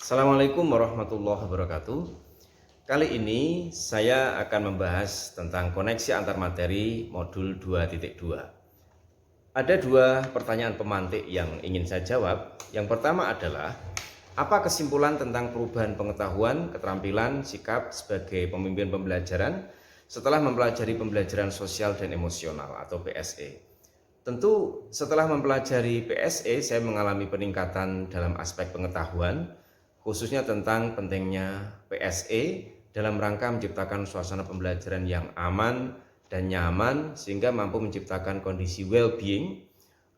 Assalamualaikum warahmatullahi wabarakatuh. Kali ini saya akan membahas tentang koneksi antar materi modul 2.2. Ada dua pertanyaan pemantik yang ingin saya jawab. Yang pertama adalah, apa kesimpulan tentang perubahan pengetahuan, keterampilan, sikap sebagai pemimpin pembelajaran setelah mempelajari pembelajaran sosial dan emosional atau PSE? Tentu setelah mempelajari PSE, saya mengalami peningkatan dalam aspek pengetahuan, khususnya tentang pentingnya PSE dalam rangka menciptakan suasana pembelajaran yang aman dan nyaman sehingga mampu menciptakan kondisi well-being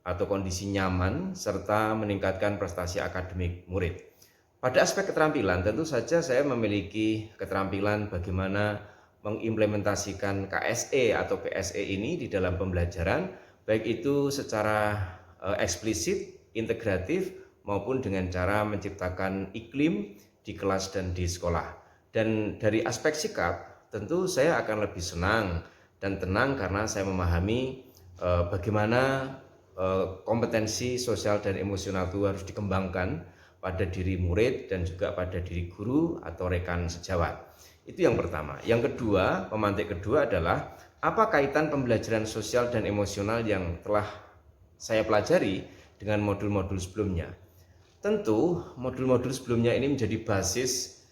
atau kondisi nyaman serta meningkatkan prestasi akademik murid. Pada aspek keterampilan, tentu saja saya memiliki keterampilan bagaimana mengimplementasikan KSE atau PSE ini di dalam pembelajaran, baik itu secara eksplisit, integratif, maupun dengan cara menciptakan iklim di kelas dan di sekolah. Dan dari aspek sikap, tentu saya akan lebih senang dan tenang karena saya memahami bagaimana kompetensi sosial dan emosional itu harus dikembangkan pada diri murid dan juga pada diri guru atau rekan sejawat. Itu yang pertama. Yang kedua, pemantik kedua adalah, apa kaitan pembelajaran sosial dan emosional yang telah saya pelajari dengan modul-modul sebelumnya? Tentu modul-modul sebelumnya ini menjadi basis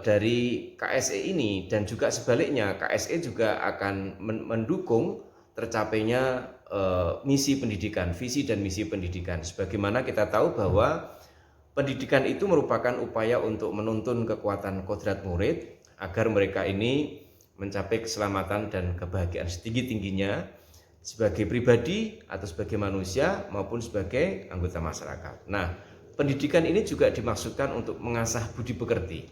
dari KSE ini, dan juga sebaliknya KSE juga akan mendukung tercapainya misi pendidikan, visi dan misi pendidikan. Sebagaimana kita tahu bahwa pendidikan itu merupakan upaya untuk menuntun kekuatan kodrat murid agar mereka ini mencapai keselamatan dan kebahagiaan setinggi-tingginya sebagai pribadi atau sebagai manusia maupun sebagai anggota masyarakat. Nah, pendidikan ini juga dimaksudkan untuk mengasah budi pekerti,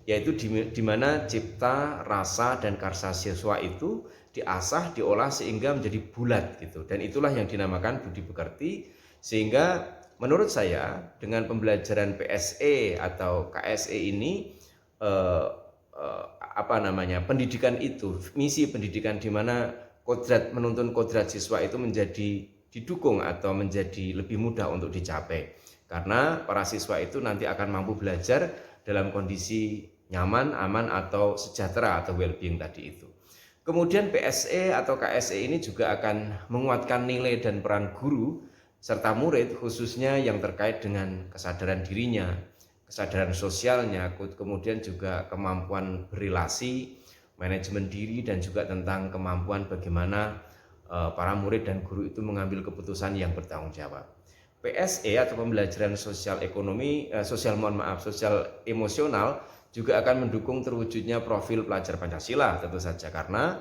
yaitu di mana cipta, rasa, dan karsa siswa itu diasah, diolah sehingga menjadi bulat gitu. Dan itulah yang dinamakan budi pekerti. Sehingga menurut saya dengan pembelajaran PSE atau KSE ini pendidikan itu, misi pendidikan di mana menuntun kodrat siswa itu menjadi didukung atau menjadi lebih mudah untuk dicapai. Karena para siswa itu nanti akan mampu belajar dalam kondisi nyaman, aman, atau sejahtera atau well-being tadi itu. Kemudian PSE atau KSE ini juga akan menguatkan nilai dan peran guru serta murid, khususnya yang terkait dengan kesadaran dirinya, kesadaran sosialnya, kemudian juga kemampuan berrelasi, manajemen diri, dan juga tentang kemampuan bagaimana para murid dan guru itu mengambil keputusan yang bertanggung jawab. PSE atau pembelajaran sosial emosional juga akan mendukung terwujudnya profil pelajar Pancasila, tentu saja, karena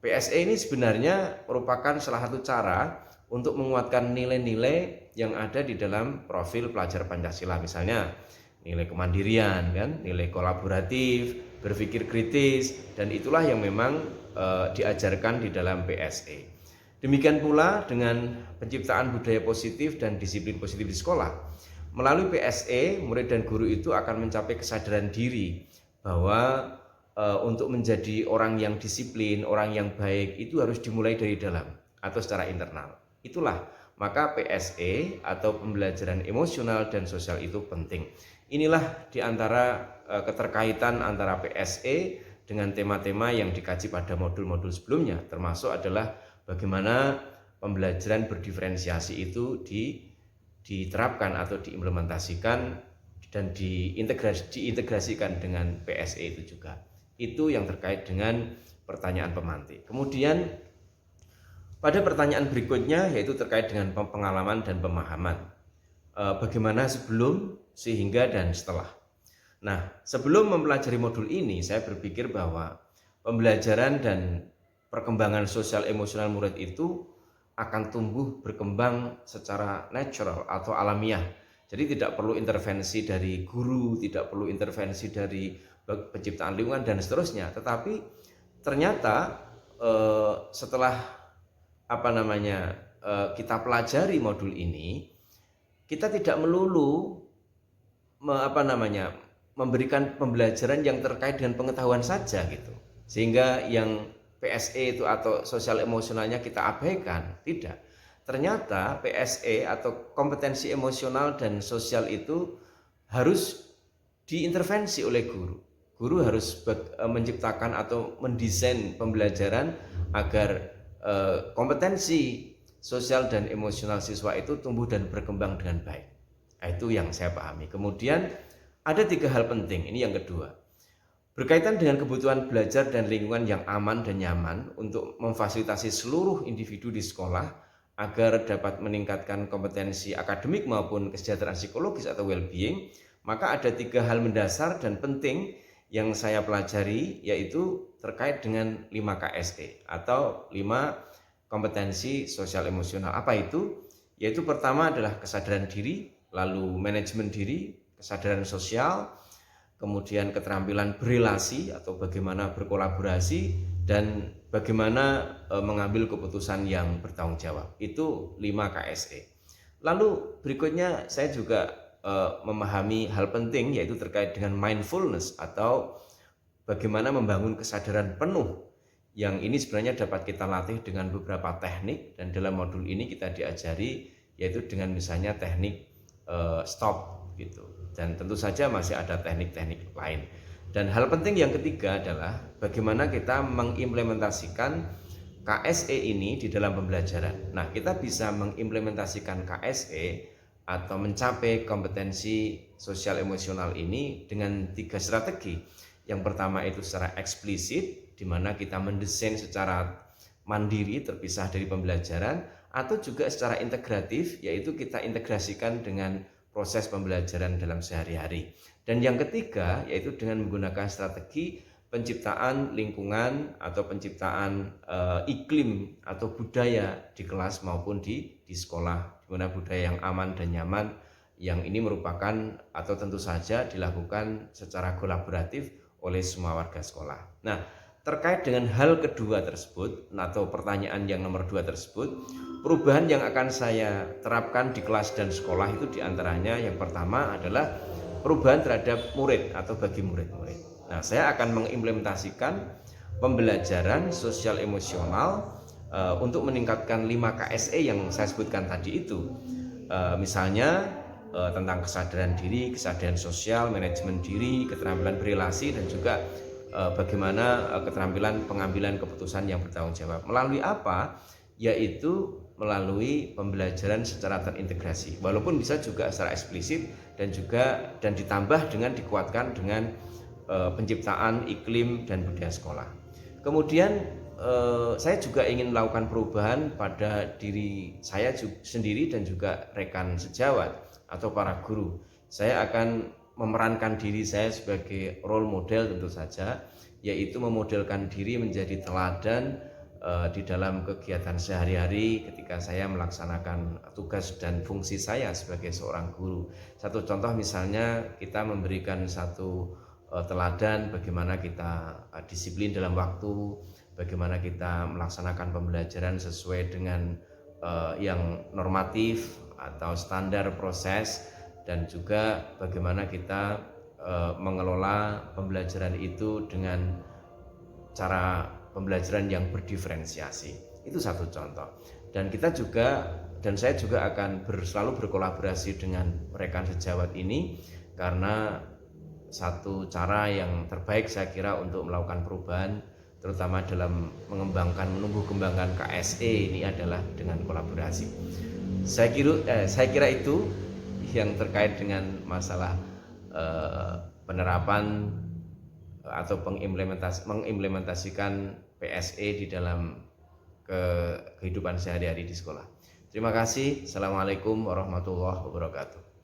PSE ini sebenarnya merupakan salah satu cara untuk menguatkan nilai-nilai yang ada di dalam profil pelajar Pancasila. Misalnya nilai kemandirian, kan, nilai kolaboratif, berpikir kritis, dan itulah yang memang diajarkan di dalam PSE. Demikian pula dengan penciptaan budaya positif dan disiplin positif di sekolah. Melalui PSE, murid dan guru itu akan mencapai kesadaran diri bahwa untuk menjadi orang yang disiplin, orang yang baik itu harus dimulai dari dalam atau secara internal. Itulah maka PSE atau pembelajaran emosional dan sosial itu penting. Inilah diantara keterkaitan antara PSE dengan tema-tema yang dikaji pada modul-modul sebelumnya, termasuk adalah bagaimana pembelajaran berdiferensiasi itu diterapkan atau diimplementasikan dan diintegrasikan dengan PSE itu juga. Itu yang terkait dengan pertanyaan pemantik. Kemudian pada pertanyaan berikutnya, yaitu terkait dengan pengalaman dan pemahaman. Bagaimana sebelum, sehingga, dan setelah. Nah, sebelum mempelajari modul ini, saya berpikir bahwa pembelajaran dan perkembangan sosial emosional murid itu akan tumbuh berkembang secara natural atau alamiah. Jadi tidak perlu intervensi dari guru, tidak perlu intervensi dari penciptaan lingkungan dan seterusnya. Tetapi ternyata setelah kita pelajari modul ini, kita tidak melulu memberikan pembelajaran yang terkait dengan pengetahuan saja gitu. Sehingga yang PSE itu atau sosial emosionalnya kita abaikan, tidak. Ternyata PSE atau kompetensi emosional dan sosial itu harus diintervensi oleh guru. Guru harus menciptakan atau mendesain pembelajaran agar kompetensi sosial dan emosional siswa itu tumbuh dan berkembang dengan baik. Nah, itu yang saya pahami. Kemudian ada 3 hal penting, ini yang kedua. Berkaitan dengan kebutuhan belajar dan lingkungan yang aman dan nyaman untuk memfasilitasi seluruh individu di sekolah agar dapat meningkatkan kompetensi akademik maupun kesejahteraan psikologis atau well-being, maka ada 3 hal mendasar dan penting yang saya pelajari, yaitu terkait dengan 5 KSE atau 5 kompetensi sosial emosional. Apa itu? Yaitu pertama adalah kesadaran diri, lalu manajemen diri, kesadaran sosial, kemudian keterampilan berelasi atau bagaimana berkolaborasi, dan bagaimana mengambil keputusan yang bertanggung jawab. Itu 5 KSE. Lalu berikutnya saya juga memahami hal penting, yaitu terkait dengan mindfulness atau bagaimana membangun kesadaran penuh, yang ini sebenarnya dapat kita latih dengan beberapa teknik, dan dalam modul ini kita diajari yaitu dengan misalnya teknik stop gitu, dan tentu saja masih ada teknik-teknik lain. Dan hal penting yang ketiga adalah bagaimana kita mengimplementasikan KSE ini di dalam pembelajaran. Nah, kita bisa mengimplementasikan KSE atau mencapai kompetensi sosial emosional ini dengan 3 strategi. Yang pertama itu secara eksplisit, di mana kita mendesain secara mandiri terpisah dari pembelajaran, atau juga secara integratif, yaitu kita integrasikan dengan proses pembelajaran dalam sehari-hari. Dan yang ketiga yaitu dengan menggunakan strategi penciptaan lingkungan atau penciptaan iklim atau budaya di kelas maupun di sekolah, di mana budaya yang aman dan nyaman, yang ini merupakan atau tentu saja dilakukan secara kolaboratif oleh semua warga sekolah. Nah, terkait dengan hal kedua tersebut atau pertanyaan yang nomor 2 tersebut, perubahan yang akan saya terapkan di kelas dan sekolah itu diantaranya yang pertama adalah perubahan terhadap murid atau bagi murid-murid. Nah, saya akan mengimplementasikan pembelajaran sosial emosional untuk meningkatkan 5 KSE yang saya sebutkan tadi itu. Misalnya tentang kesadaran diri, kesadaran sosial, manajemen diri, keterampilan berelasi, dan juga bagaimana keterampilan pengambilan keputusan yang bertanggung jawab. Melalui apa? Yaitu melalui pembelajaran secara terintegrasi, walaupun bisa juga secara eksplisit dan ditambah dengan dikuatkan dengan penciptaan iklim dan budaya sekolah. Kemudian saya juga ingin melakukan perubahan pada diri saya sendiri dan juga rekan sejawat atau para guru. Saya akan memerankan diri saya sebagai role model tentu saja, yaitu memodelkan diri menjadi teladan di dalam kegiatan sehari-hari ketika saya melaksanakan tugas dan fungsi saya sebagai seorang guru. Satu contoh misalnya kita memberikan satu teladan bagaimana kita disiplin dalam waktu, bagaimana kita melaksanakan pembelajaran sesuai dengan yang normatif atau standar proses, dan juga bagaimana kita mengelola pembelajaran itu dengan cara pembelajaran yang berdiferensiasi. Itu satu contoh. Dan saya juga akan selalu berkolaborasi dengan rekan sejawat ini, karena satu cara yang terbaik saya kira untuk melakukan perubahan terutama dalam menumbuh kembangkan KSE ini adalah dengan kolaborasi. Saya kira itu yang terkait dengan masalah penerapan atau mengimplementasikan PSE di dalam kehidupan sehari-hari di sekolah. Terima kasih. Assalamualaikum warahmatullahi wabarakatuh.